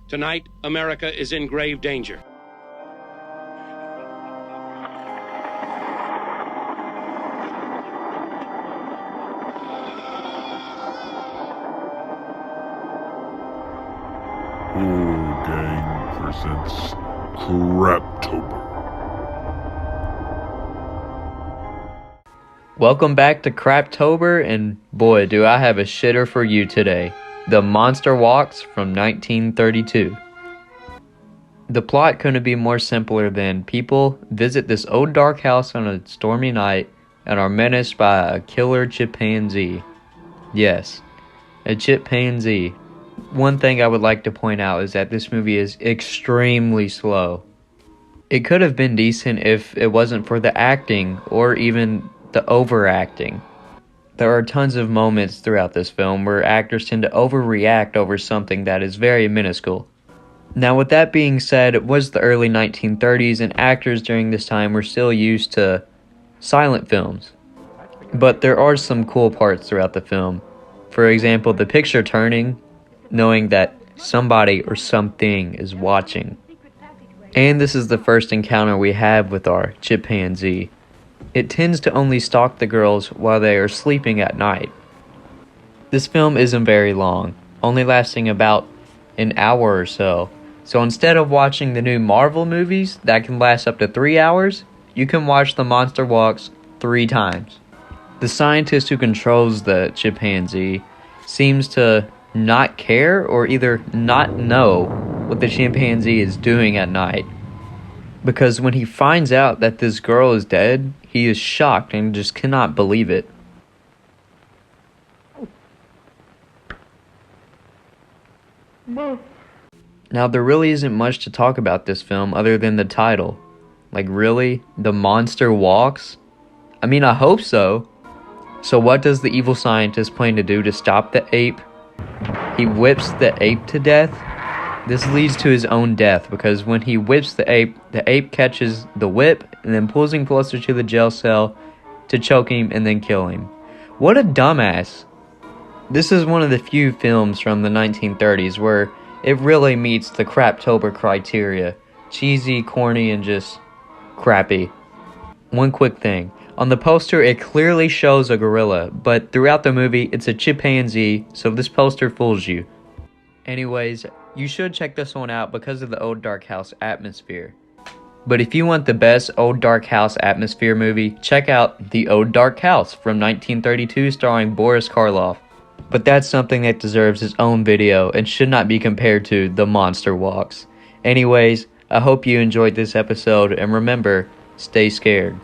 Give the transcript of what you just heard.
Tonight, America is in grave danger. Horrorgang presents Crap-Tober. Welcome back to Crap-Tober, and boy, do I have a shitter for you today. The Monster Walks from 1932. The plot couldn't be more simpler than people visit this old dark house on a stormy night and are menaced by a killer chimpanzee. Yes, a chimpanzee. One thing I would like to point out is that this movie is extremely slow. It could have been decent if it wasn't for the acting or even the overacting. There are tons of moments throughout this film where actors tend to overreact over something that is very minuscule. Now, with that being said, it was the early 1930s and actors during this time were still used to silent films. But there are some cool parts throughout the film. For example, the picture turning, knowing that somebody or something is watching. And this is the first encounter we have with our chimpanzee. It tends to only stalk the girls while they are sleeping at night. This film isn't very long, only lasting about an hour or so. So instead of watching the new Marvel movies that can last up to 3 hours, you can watch The Monster Walks 3 times. The scientist who controls the chimpanzee seems to not care or either not know what the chimpanzee is doing at night. Because when he finds out that this girl is dead, he is shocked and just cannot believe it. Now, there really isn't much to talk about this film other than the title. Like, really? The Monster Walks? I mean, I hope so. So what does the evil scientist plan to do to stop the ape? He whips the ape to death. This leads to his own death because when he whips the ape catches the whip and then pulls him closer to the jail cell to choke him and then kill him. What a dumbass. This is one of the few films from the 1930s where it really meets the Crap-Tober criteria. Cheesy, corny, and just crappy. One quick thing. On the poster, it clearly shows a gorilla, but throughout the movie, it's a chimpanzee, so this poster fools you. Anyways, you should check this one out because of the old dark house atmosphere. But if you want the best old dark house atmosphere movie, check out The Old Dark House from 1932 starring Boris Karloff. But that's something that deserves its own video and should not be compared to The Monster Walks. Anyways, I hope you enjoyed this episode and remember, stay scared.